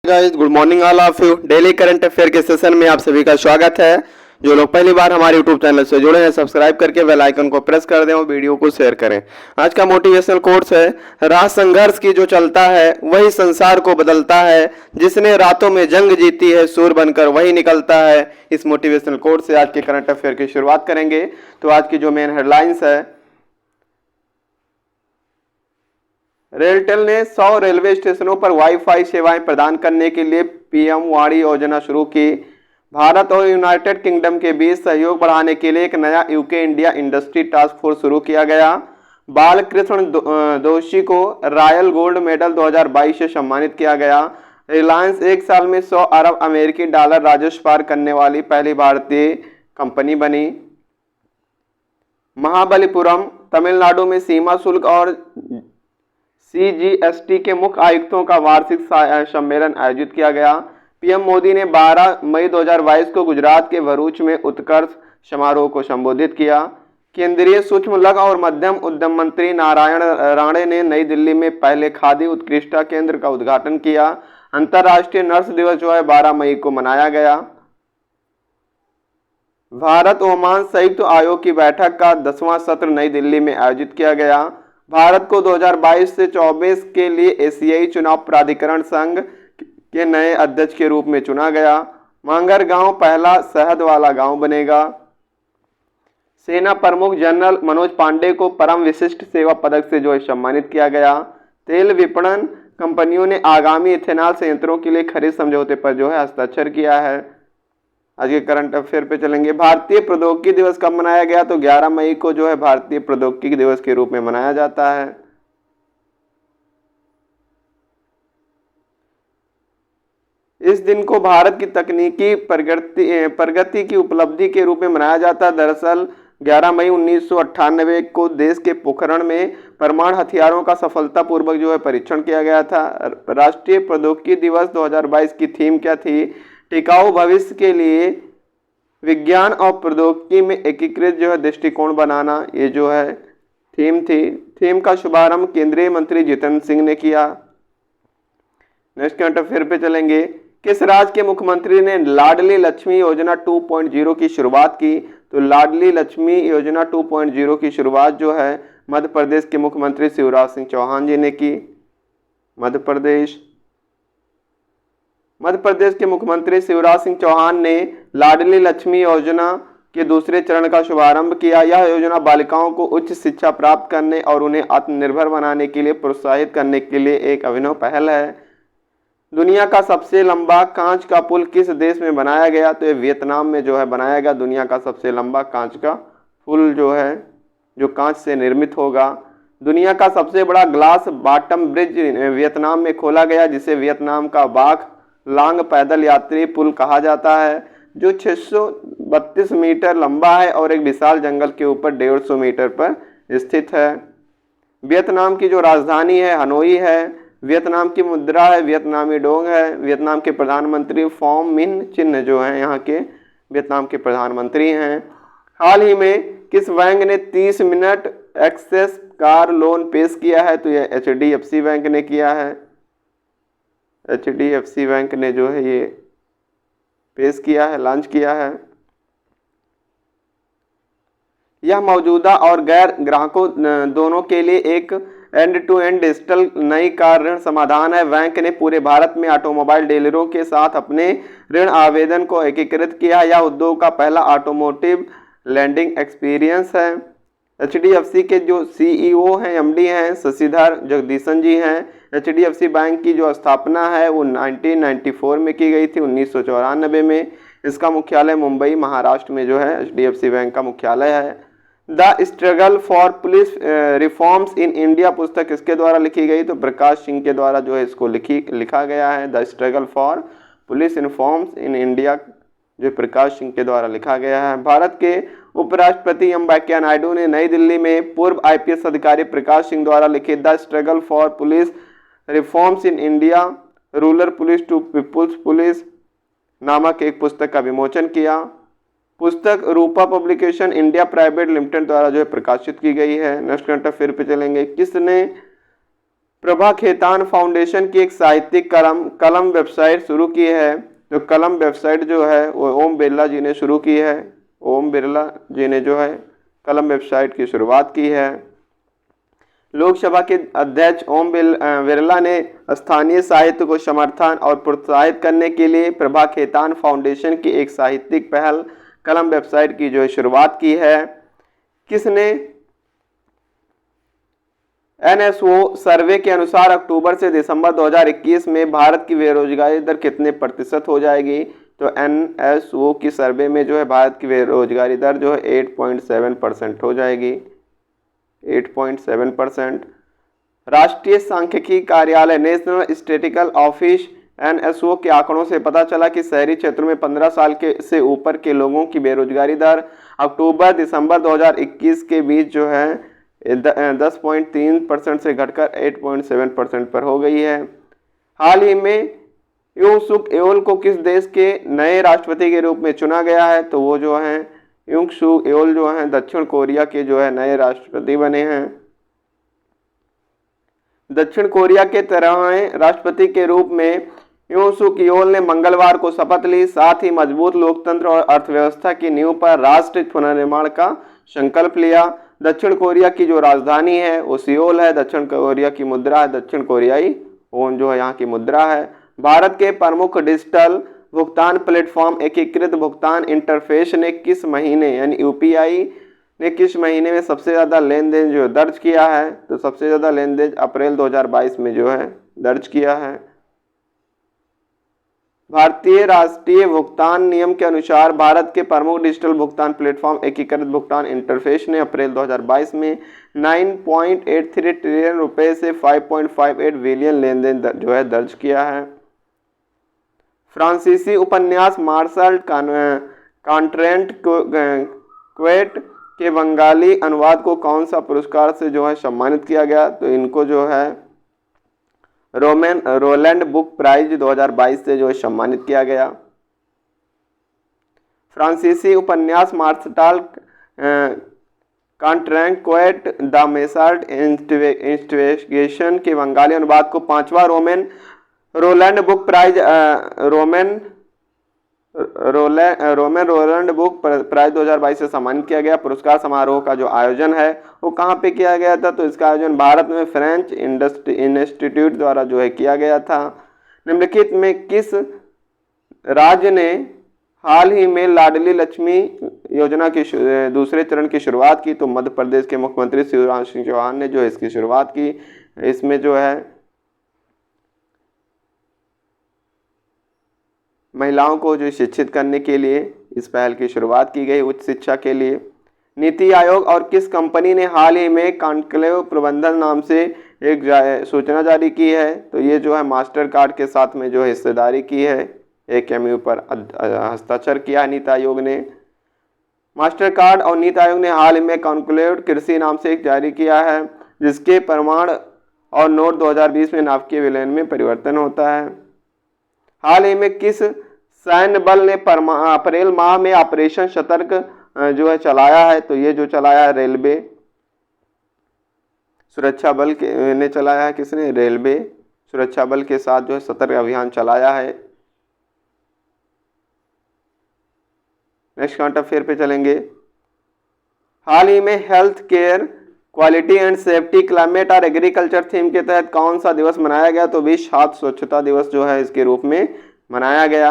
Guys, good morning all of you. Daily current affair के session में आप सभी का स्वागत है। जो लोग पहली बार हमारे यूट्यूब चैनल से जुड़े हैं, सब्सक्राइब करके बेल आइकन को प्रेस कर दें और वीडियो को शेयर करें। आज का मोटिवेशनल कोट्स है, राह संघर्ष की जो चलता है वही संसार को बदलता है, जिसने रातों में जंग जीती है सूर बनकर वही निकलता है। इस मोटिवेशनल कोट से आज के करंट अफेयर की शुरुआत करेंगे। तो आज की जो मेन हेडलाइंस है, रेलटेल ने 100 रेलवे स्टेशनों पर वाईफाई सेवाएं प्रदान करने के लिए पीएम वाणी योजना शुरू की। भारत और यूनाइटेड किंगडम के बीच सहयोग बढ़ाने के लिए एक नया UK India industry task force शुरू किया गया। बालकृष्ण दोषी को रॉयल गोल्ड मेडल 2022 से सम्मानित किया गया। रिलायंस एक साल में 100 अरब अमेरिकी डॉलर राजस्व पार करने वाली पहली भारतीय कंपनी बनी। महाबलीपुरम तमिलनाडु में सीमा शुल्क और सीजीएसटी के मुख्य आयुक्तों का वार्षिक सम्मेलन आयोजित किया गया। पीएम मोदी ने 12 मई 2022 को गुजरात के भरूच में उत्कर्ष समारोह को संबोधित किया। केंद्रीय सूक्ष्म लघु और मध्यम उद्यम मंत्री नारायण राणे ने नई दिल्ली में पहले खादी उत्कृष्टता केंद्र का उद्घाटन किया। अंतर्राष्ट्रीय नर्स दिवस जो है 12 मई को मनाया गया। भारत ओमान संयुक्त आयोग की बैठक का 10वां सत्र नई दिल्ली में आयोजित किया गया। भारत को 2022 से 24 के लिए एशियाई चुनाव प्राधिकरण संघ के नए अध्यक्ष के रूप में चुना गया। मांगर गांव पहला शहद वाला गांव बनेगा। सेना प्रमुख जनरल मनोज पांडे को परम विशिष्ट सेवा पदक से जो है सम्मानित किया गया। तेल विपणन कंपनियों ने आगामी इथेनॉल संयंत्रों के लिए खरीद समझौते पर जो है हस्ताक्षर किया है। आज के करंट अफेयर पे चलेंगे। भारतीय प्रौद्योगिकी दिवस कब मनाया गया? तो 11 मई को जो है भारतीय प्रौद्योगिकी दिवस के रूप में मनाया जाता है। इस दिन को भारत की तकनीकी प्रगति की उपलब्धि के रूप में मनाया जाता है। दरअसल 11 मई 1998 को देश के पोखरण में परमाणु हथियारों का सफलतापूर्वक जो है परीक्षण किया गया था। राष्ट्रीय प्रौद्योगिकी दिवस 2022 की थीम क्या थी? टिकाऊ भविष्य के लिए विज्ञान और प्रौद्योगिकी में एकीकृत जो है दृष्टिकोण बनाना, ये जो है थीम थी। थीम का शुभारंभ केंद्रीय मंत्री जितेंद्र सिंह ने किया। नेक्स्ट करंट अफेयर पे चलेंगे। किस राज्य के मुख्यमंत्री ने लाडली लक्ष्मी योजना 2.0 की शुरुआत की? तो लाडली लक्ष्मी योजना 2.0 की शुरुआत जो है मध्य प्रदेश के मुख्यमंत्री शिवराज सिंह चौहान जी ने की। मध्य प्रदेश के मुख्यमंत्री शिवराज सिंह चौहान ने लाडली लक्ष्मी योजना के दूसरे चरण का शुभारंभ किया। यह योजना बालिकाओं को उच्च शिक्षा प्राप्त करने और उन्हें आत्मनिर्भर बनाने के लिए प्रोत्साहित करने के लिए एक अभिनव पहल है। दुनिया का सबसे लंबा कांच का पुल किस देश में बनाया गया? तो ये वियतनाम में जो है बनाया गया। दुनिया का सबसे लंबा कांच का पुल जो है जो कांच से निर्मित होगा। दुनिया का सबसे बड़ा ग्लास बॉटम ब्रिज वियतनाम में खोला गया, जिसे वियतनाम का बाख लांग पैदल यात्री पुल कहा जाता है, जो 632 मीटर लंबा है और एक विशाल जंगल के ऊपर 150 मीटर पर स्थित है। वियतनाम की जो राजधानी है हनोई है। वियतनाम की मुद्रा है वियतनामी डोंग है। वियतनाम के प्रधानमंत्री फोम मिन चिन्ह जो है यहाँ के वियतनाम के प्रधानमंत्री हैं। हाल ही में किस बैंक ने 30 मिनट एक्सेस कार लोन पेश किया है? तो यह HDFC बैंक ने किया है। HDFC बैंक ने जो है ये पेश किया है, लॉन्च किया है। यह मौजूदा और गैर ग्राहकों दोनों के लिए एक एंड टू एंड डिजिटल नई कार ऋण समाधान है। बैंक ने पूरे भारत में ऑटोमोबाइल डीलरों के साथ अपने ऋण आवेदन को एकीकृत किया। यह उद्योग का पहला ऑटोमोटिव लैंडिंग एक्सपीरियंस है। HDFC के जो CEO हैं, MD हैं, शशिधर जगदीशन जी हैं। HDFC बैंक की जो स्थापना है वो 1994 में की गई थी, 1994 में। इसका मुख्यालय मुंबई महाराष्ट्र में जो है HDFC बैंक का मुख्यालय है। The struggle for police reforms in India पुस्तक किसके द्वारा लिखी गई? तो प्रकाश सिंह के द्वारा जो है इसको लिखा गया है। The struggle for police reforms in India जो प्रकाश सिंह के द्वारा लिखा गया है। भारत के उपराष्ट्रपति एम वेंकैया नायडू ने नई दिल्ली में पूर्व IPS अधिकारी प्रकाश सिंह द्वारा लिखित the struggle for police reforms in India rural police to people's police नामक एक पुस्तक का विमोचन किया। पुस्तक Rupa publication India private limited द्वारा जो है प्रकाशित की गई है। नेक्स्ट करंट अफेयर पे चलेंगे। किसने प्रभा खेतान फाउंडेशन की एक साहित्यिक कलम वेबसाइट शुरू की है। तो कलम वेबसाइट जो है वो ओम बिरला जी ने शुरू की है। ओम बिरला जी ने जो है कलम वेबसाइट की शुरुआत की है। लोकसभा के अध्यक्ष ओम बिरला ने स्थानीय साहित्य को समर्थन और प्रोत्साहित करने के लिए प्रभा खेतान फाउंडेशन की एक साहित्यिक पहल कलम वेबसाइट की जो है शुरुआत की है। किसने? एनएसओ सर्वे के अनुसार अक्टूबर से दिसंबर 2021 में भारत की बेरोजगारी दर कितने प्रतिशत हो जाएगी? तो एनएसओ की सर्वे में जो है भारत की बेरोजगारी दर जो है 8.7% हो जाएगी। 8.7%। राष्ट्रीय सांख्यिकी कार्यालय नेशनल स्टैटिस्टिकल ऑफिस एनएसओ के आंकड़ों से पता चला कि शहरी क्षेत्रों में 15 साल के से ऊपर के लोगों की बेरोजगारी दर अक्टूबर-दिसंबर 2021 के बीच जो है 10.3% से घटकर 8.7% पर हो गई है। हाल ही में यूं सुक एओल को किस देश के नए राष्ट्रपति के रूप में चुना गया है? तो वो जो है यूं सुक एओल जो है दक्षिण कोरिया के जो है नए राष्ट्रपति बने हैं। दक्षिण कोरिया के 13वें राष्ट्रपति के रूप में यूं सुक एओल ने मंगलवार को शपथ ली। साथ ही मजबूत लोकतंत्र और अर्थव्यवस्था की नींव पर राष्ट्र पुनर्निर्माण का संकल्प लिया। दक्षिण कोरिया की जो राजधानी है वो सियोल है। दक्षिण कोरिया की मुद्रा है दक्षिण कोरियाई वोन जो है यहाँ की मुद्रा है। भारत के प्रमुख डिजिटल भुगतान प्लेटफॉर्म एकीकृत भुगतान इंटरफेस ने किस महीने यानी यूपीआई ने किस महीने में सबसे ज़्यादा लेन देन जो दर्ज किया है? तो सबसे ज़्यादा लेन देन अप्रैल 2022 में जो है दर्ज किया है। भारतीय राष्ट्रीय भुगतान नियम के अनुसार भारत के प्रमुख डिजिटल भुगतान प्लेटफॉर्म एकीकृत भुगतान इंटरफेस ने अप्रैल 2022 में 9.83 ट्रिलियन रुपए से 5.58 बिलियन लेन देन जो है दर्ज किया है। फ्रांसीसी उपन्यास मार्शल कॉन्ट्रेंट क्वेट के बंगाली अनुवाद को कौन सा पुरस्कार से जो है सम्मानित किया गया? तो इनको जो है रोलैंड बुक प्राइज 2022 से जो है सम्मानित किया गया। फ्रांसीसी उपन्यास मार्शल कॉन्ट्रेंट क्वेट द मेसर्ड इन्वेस्टिगेशन के बंगाली अनुवाद को 5वां Rolland book prize Rolland book prize 2022 से सम्मानित किया गया। पुरस्कार समारोह का जो आयोजन है वो कहाँ पे किया गया था? तो इसका आयोजन भारत में फ्रेंच इंस्टीट्यूट द्वारा जो है किया गया था। निम्नलिखित में किस राज्य ने हाल ही में लाडली लक्ष्मी योजना की दूसरे चरण की शुरुआत की? तो मध्य प्रदेश के मुख्यमंत्री शिवराज सिंह चौहान ने जो है इसकी शुरुआत की। इसमें जो है महिलाओं को जो शिक्षित करने के लिए इस पहल की शुरुआत की गई उच्च शिक्षा के लिए। नीति आयोग और किस कंपनी ने हाल ही में कॉन्क्लेव प्रबंधन नाम से एक सूचना जारी की है? तो ये जो है मास्टर कार्ड के साथ में जो है हिस्सेदारी की है। एक एमयू पर हस्ताक्षर किया नीति आयोग ने। मास्टर कार्ड और नीति आयोग ने हाल ही में कॉन्क्लेव कृषि नाम से एक जारी किया है जिसके प्रमाण और नोट 2020 में नाभिकीय विलयन में परिवर्तन होता है। हाल ही में किस सैन्य बल ने अप्रैल माह में ऑपरेशन सतर्क जो है चलाया है? तो ये जो चलाया है रेलवे सुरक्षा बल ने चलाया है। किसने? रेलवे सुरक्षा बल के साथ जो है सतर्क अभियान चलाया है। नेक्स्ट करंट अफेयर पे चलेंगे। हाल ही में health care quality and safety climate और एग्रीकल्चर थीम के तहत कौन सा दिवस मनाया गया? तो विश्व हाथ स्वच्छता दिवस जो है इसके रूप में मनाया गया।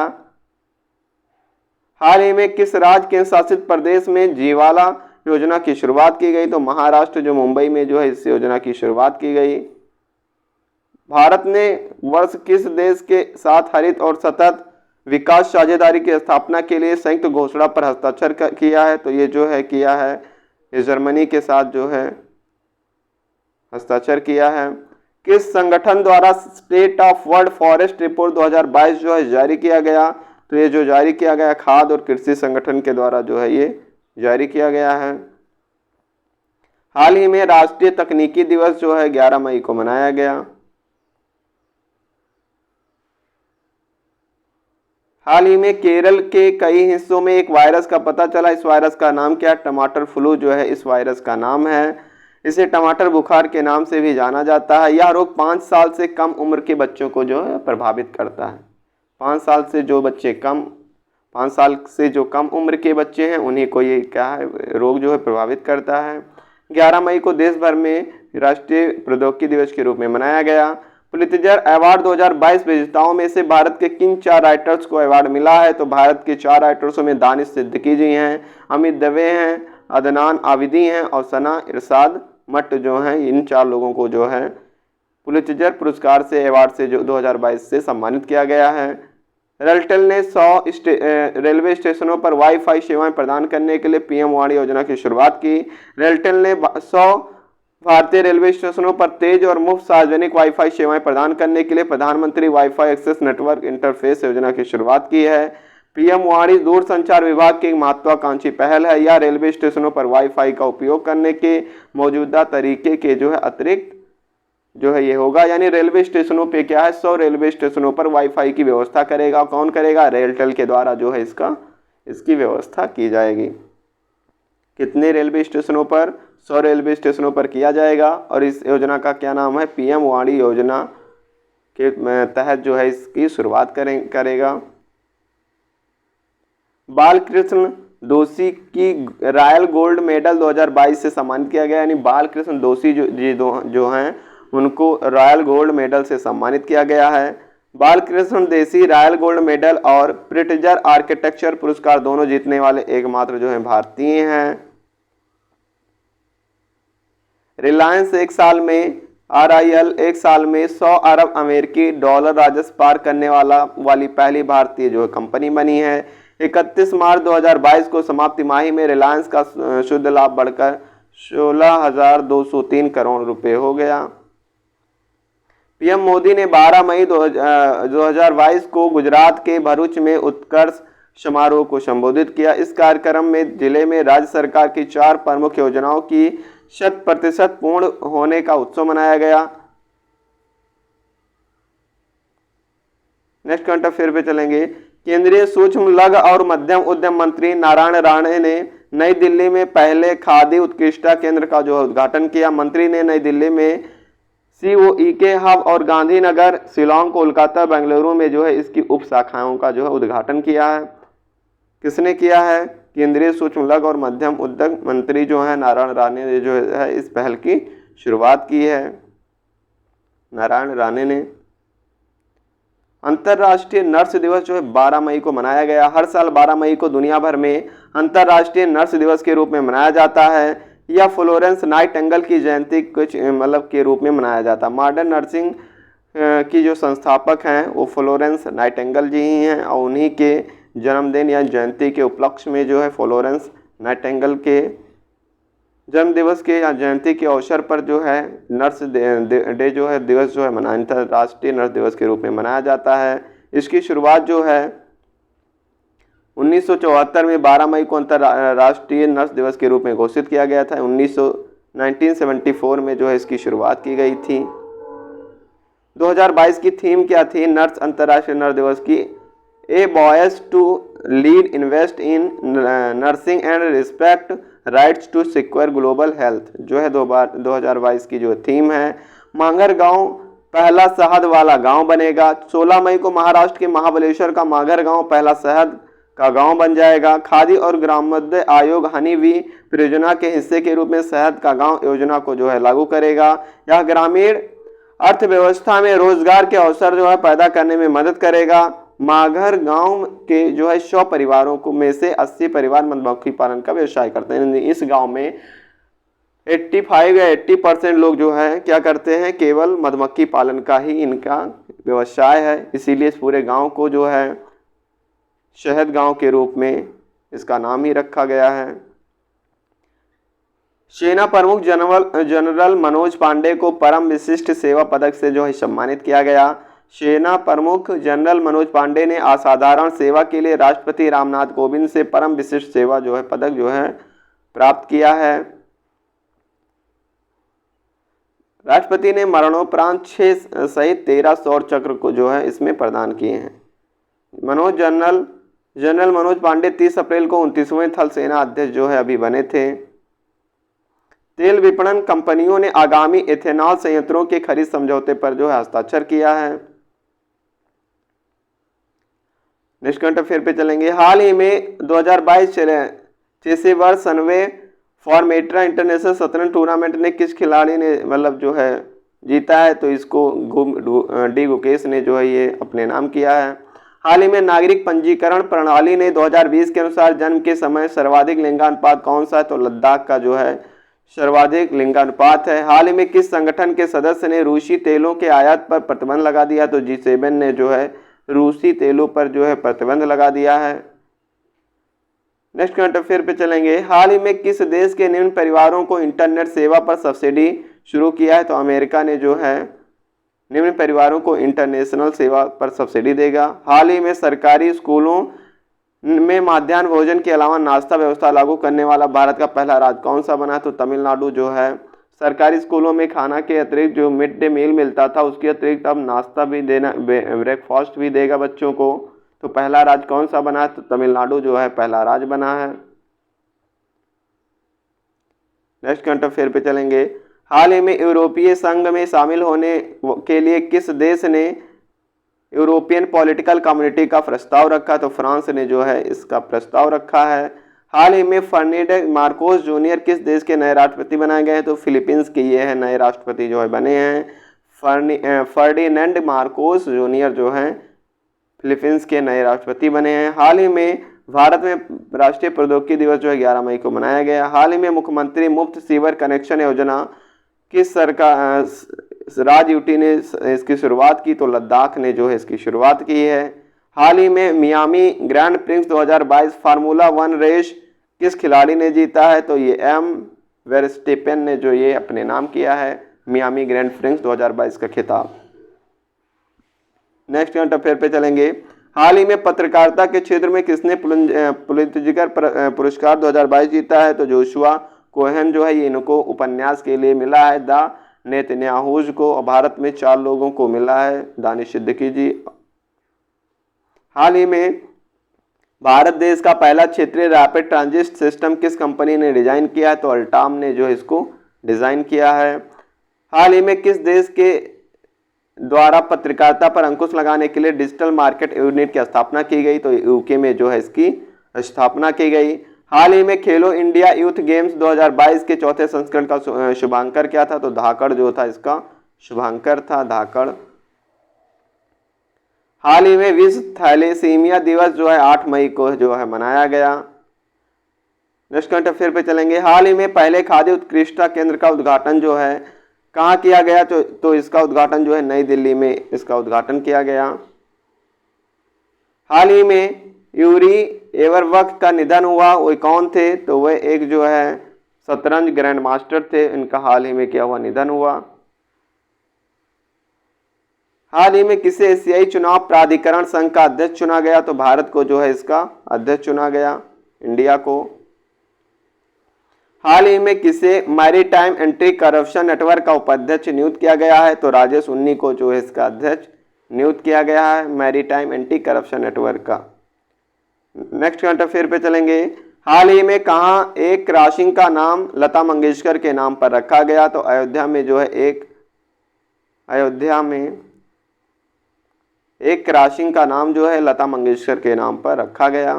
हाल ही में किस राज्य केंद्र शासित प्रदेश में जीवाला योजना की शुरुआत की गई? तो महाराष्ट्र जो मुंबई में जो है इस योजना की शुरुआत की गई। भारत ने वर्ष किस देश के साथ हरित और सतत विकास साझेदारी की स्थापना के लिए संयुक्त घोषणा पर हस्ताक्षर किया है? तो ये जो है किया है ये जर्मनी के साथ जो है हस्ताक्षर किया है। किस संगठन द्वारा state of world forest report 2022 जो है जारी किया गया? तो ये जो जारी किया गया खाद्य और कृषि संगठन के द्वारा जो है ये जारी किया गया है। हाल ही में राष्ट्रीय तकनीकी दिवस जो है 11 मई को मनाया गया। हाल ही में केरल के कई हिस्सों में एक वायरस का पता चला। इस वायरस का नाम क्या है? टमाटर फ्लू जो है इस वायरस का नाम है। इसे टमाटर बुखार के नाम से भी जाना जाता है। यह रोग 5 साल से कम उम्र के बच्चों को जो है प्रभावित करता है। 5 साल से जो बच्चे कम 5 साल से जो कम उम्र के बच्चे हैं उन्हीं को ये क्या है रोग जो है प्रभावित करता है। 11 मई को देश भर में राष्ट्रीय प्रौद्योगिकी दिवस के रूप में मनाया गया। पुलित्जर अवार्ड 2022 विजेताओं में से भारत के किन 4 राइटर्स को अवार्ड मिला है? तो भारत के 4 राइटर्सों में दानिश सिद्दीकी हैं, अमित दवे हैं, अदनान आबिदी हैं और सना इरशाद मट्ट जो हैं। इन 4 लोगों को जो है पुलित्जर पुरस्कार से अवार्ड से जो 2022 से सम्मानित किया गया है। रेलटेल ने 100 रेलवे स्टेशनों पर वाईफाई सेवाएं प्रदान करने के लिए पीएम वाणी योजना की शुरुआत की। रेलटेल ने 100 भारतीय रेलवे स्टेशनों पर तेज और मुफ्त सार्वजनिक वाईफाई सेवाएं प्रदान करने के लिए प्रधानमंत्री वाईफाई एक्सेस नेटवर्क इंटरफेस योजना की शुरुआत की है। पीएम वाणी दूरसंचार विभाग की एक महत्वाकांक्षी पहल है। यह रेलवे स्टेशनों पर वाईफाई का उपयोग करने के मौजूदा तरीके के जो है अतिरिक्त जो है ये होगा, यानी रेलवे स्टेशनों पे क्या है 100 रेलवे स्टेशनों पर वाईफाई की व्यवस्था करेगा। कौन करेगा? रेलटेल के द्वारा जो है इसकी व्यवस्था की जाएगी। कितने रेलवे स्टेशनों पर? 100 रेलवे स्टेशनों पर किया जाएगा। और इस योजना का क्या नाम है? पीएम वाणी योजना के तहत जो है इसकी शुरुआत करेगा। बालकृष्ण दोषी की रॉयल गोल्ड मेडल 2022 से सम्मानित किया गया, यानी बालकृष्ण दोषी जो हैं उनको रॉयल गोल्ड मेडल से सम्मानित किया गया है। बालकृष्ण देसी रॉयल गोल्ड मेडल और प्रिट्जर आर्किटेक्चर पुरस्कार दोनों जीतने वाले एकमात्र जो है भारतीय हैं। रिलायंस एक साल में RIL एक साल में 100 अरब अमेरिकी डॉलर राजस्व पार करने वाली पहली भारतीय जो है कंपनी बनी है। 31 मार्च 2022 को समाप्त तिमाही में रिलायंस का शुद्ध लाभ बढ़कर 16,203 करोड़ रुपए हो गया। पीएम मोदी ने 12 मई 2022 को गुजरात के भरूच में उत्कर्ष समारोह को संबोधित किया। इस कार्यक्रम में जिले में राज्य सरकार की 4 प्रमुख योजनाओं की 100% पूर्ण होने का उत्सव मनाया गया। नेक्स्ट करंट अफेयर पे चलेंगे। केंद्रीय सूक्ष्म लघु और मध्यम उद्यम मंत्री नारायण राणे ने नई दिल्ली में पहले खादी उत्कृष्टता केंद्र का जो उद्घाटन किया। मंत्री ने नई दिल्ली में COE के हब और गांधीनगर, शिलोंग, कोलकाता, बेंगलुरु में जो है इसकी उप शाखाओं का जो है उद्घाटन किया है। किसने किया है? केंद्रीय सूक्ष्म लघु और मध्यम उद्यम मंत्री जो है नारायण राणे ने जो है इस पहल की शुरुआत की है। नारायण राणे ने। अंतर्राष्ट्रीय नर्स दिवस जो है 12 मई को मनाया गया। हर साल 12 मई को दुनिया भर में अंतर्राष्ट्रीय नर्स दिवस के रूप में मनाया जाता है। यह फ्लोरेंस नाइटिंगेल की जयंती कुछ के रूप में मनाया जाता है। मॉडर्न नर्सिंग की जो संस्थापक हैं वो फ्लोरेंस नाइटिंगेल जी ही हैं और उन्हीं के जन्मदिन या जयंती के उपलक्ष्य में जो है फ्लोरेंस नाइटिंगेल के जन्म दिवस के या जयंती के अवसर पर जो है नर्स डे जो है दिवस जो है अंतर्राष्ट्रीय नर्स दिवस के रूप में मनाया जाता है। इसकी शुरुआत जो है 1974 में 12 मई को अंतर्राष्ट्रीय नर्स दिवस के रूप में घोषित किया गया था। 1974 में जो है इसकी शुरुआत की गई थी। 2022 की थीम क्या थी नर्स अंतर्राष्ट्रीय नर्स दिवस की? A voice to lead invest in nursing and respect rights to secure global health जो है 2022 की जो थीम है। मांगर गांव पहला शहद वाला गांव बनेगा। 16 मई को महाराष्ट्र के महाबलेश्वर का मांगर गांव पहला शहद का गांव बन जाएगा। खादी और ग्रामोद्योग आयोग हनी बी परियोजना के हिस्से के रूप में शहद का गांव योजना को जो है लागू करेगा। यह ग्रामीण अर्थव्यवस्था में रोजगार के अवसर जो है पैदा करने में मदद करेगा। माघर गांव के जो है 100 परिवारों को में से 80 परिवार मधुमक्खी पालन का व्यवसाय करते हैं। इस गांव में 85 या 80% लोग जो है क्या करते हैं? केवल मधुमक्खी पालन का ही इनका व्यवसाय है। इसीलिए इस पूरे गांव को जो है शहद गांव के रूप में इसका नाम ही रखा गया है। सेना प्रमुख जनरल मनोज पांडे को परम विशिष्ट सेवा पदक से जो है सम्मानित किया गया। सेना प्रमुख जनरल मनोज पांडे ने असाधारण सेवा के लिए राष्ट्रपति रामनाथ कोविंद से परम विशिष्ट सेवा जो है पदक जो है प्राप्त किया है। राष्ट्रपति ने मरणोपरांत 6 सहित 13 शौर्य चक्र को जो है इसमें प्रदान किए हैं। जनरल मनोज पांडे 30 अप्रैल को 29वें थल सेना अध्यक्ष जो है अभी बने थे। तेल विपणन कंपनियों ने आगामी इथेनॉल संयंत्रों के खरीद समझौते पर जो है हस्ताक्षर किया है। नेक्स्ट करंट अफेयर पे चलेंगे। हाल ही में 2022 चेसेवर सनवे फॉर्मेट्रा इंटरनेशनल शतरंज टूर्नामेंट ने किस खिलाड़ी ने मतलब जो है जीता है, तो इसको डी गुकेश ने जो है ये अपने नाम किया है। हाल ही में नागरिक पंजीकरण प्रणाली ने 2020 के अनुसार जन्म के समय सर्वाधिक लिंगानुपात कौन सा है, तो लद्दाख का जो है सर्वाधिक लिंगानुपात है। हाल ही में किस संगठन के सदस्य ने रूसी तेलों के आयात पर प्रतिबंध लगा दिया, तो G7 ने जो है रूसी तेलों पर जो है प्रतिबंध लगा दिया है। नेक्स्ट करंट अफेयर पे चलेंगे। हाल ही में किस देश के निम्न परिवारों को इंटरनेट सेवा पर सब्सिडी शुरू किया है, तो अमेरिका ने जो है निम्न परिवारों को इंटरनेशनल सेवा पर सब्सिडी देगा। हाल ही में सरकारी स्कूलों में मध्याह्न भोजन के अलावा नाश्ता व्यवस्था लागू करने वाला भारत का पहला राज्य कौन सा बना, तो तमिलनाडु जो है सरकारी स्कूलों में खाना के अतिरिक्त जो मिड डे मील मिलता था उसके अतिरिक्त अब नाश्ता भी देना, ब्रेकफास्ट भी देगा बच्चों को। तो पहला राज्य कौन सा बना है, तो तमिलनाडु जो है पहला राज्य बना है। नेक्स्ट करंट अफेयर पे चलेंगे। हाल ही में यूरोपीय संघ में शामिल होने के लिए किस देश ने यूरोपियन पॉलिटिकल कम्युनिटी का प्रस्ताव रखा, तो फ्रांस ने जो है इसका प्रस्ताव रखा है। हाल ही में फर्डिनेंड मार्कोस जूनियर किस देश के नए राष्ट्रपति बनाए गए हैं, तो फिलीपींस के ये है नए राष्ट्रपति जो है बने हैं। फर्डिनेंड मार्कोस जूनियर जो हैं फिलीपींस के नए राष्ट्रपति बने हैं। हाल ही में भारत में राष्ट्रीय प्रौद्योगिकी दिवस जो है 11 मई को मनाया गया। हाल ही में मुख्यमंत्री मुफ्त सीवर कनेक्शन योजना किस सरकार राज्य यूटी ने इसकी शुरुआत की, तो लद्दाख ने जो है इसकी शुरुआत की है। हाल ही में Miami Grand Prix 2022 formula 1 race किस खिलाड़ी ने जीता है, तो ये वर्स्टेपेन ने जो ये अपने नाम किया है मियामी ग्रैंड प्रिक्स 2022 का खिताब। नेक्स्ट करंट अफेयर पे चलेंगे। हाल ही में पत्रकारिता के क्षेत्र में किसने पुलित्जर पुरस्कार 2022 जीता है, तो जोशुआ कोहेन जो है ये इनको उपन्यास के लिए मिला है। द नेतन्याहूज को। भारत में 4 लोगों को मिला है, दानिश सिद्दीकी जी। हाल ही में भारत देश का पहला क्षेत्रीय रैपिड ट्रांजिट सिस्टम किस कंपनी ने डिजाइन किया है, तो अल्टाम ने जो है इसको डिजाइन किया है। हाल ही में किस देश के द्वारा पत्रकारिता पर अंकुश लगाने के लिए डिजिटल मार्केट यूनिट की स्थापना की गई, तो यूके में जो है इसकी स्थापना की गई। हाल ही में खेलो इंडिया यूथ गेम्स 2022 के चौथे संस्करण का शुभांकर क्या था, तो धाकड़ जो था इसका शुभांकर था, धाकड़। हाल ही में विश्व थैलेसीमिया दिवस जो है 8 मई को जो है मनाया गया। नेक्स्ट करंट अफेयर पे चलेंगे। हाल ही में पहले खाद्य उत्कृष्टता केंद्र का उद्घाटन जो है कहाँ किया गया, तो इसका उद्घाटन जो है नई दिल्ली में इसका उद्घाटन किया गया। हाल ही में यूरी एवरवक का निधन हुआ, वो कौन थे, तो वह एक जो है शतरंज ग्रैंड मास्टर थे, इनका हाल ही में क्या हुआ, निधन हुआ। हाल ही में किसे एशियाई चुनाव प्राधिकरण संघ का अध्यक्ष चुना गया, तो भारत को जो है इसका अध्यक्ष चुना गया, इंडिया को। हाल ही में किसे मैरीटाइम एंटी करप्शन नेटवर्क का उपाध्यक्ष नियुक्त किया गया है, तो राजेश उन्नी को जो है इसका अध्यक्ष नियुक्त किया गया है, मैरीटाइम एंटी करप्शन नेटवर्क का। नेक्स्ट करंट अफेयर पे चलेंगे। हाल ही में कहाँ एक क्रॉसिंग का नाम लता मंगेशकर के नाम पर रखा गया, तो अयोध्या में जो है अयोध्या में एक क्रॉसिंग का नाम जो है लता मंगेशकर के नाम पर रखा गया।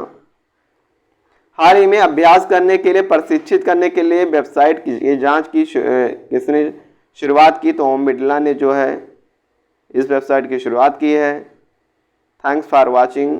हाल ही में अभ्यास करने के लिए प्रशिक्षित करने के लिए वेबसाइट की जांच की किसने शुरुआत की, तो ओम बिड़ला ने जो है इस वेबसाइट की शुरुआत की है। Thanks for watching.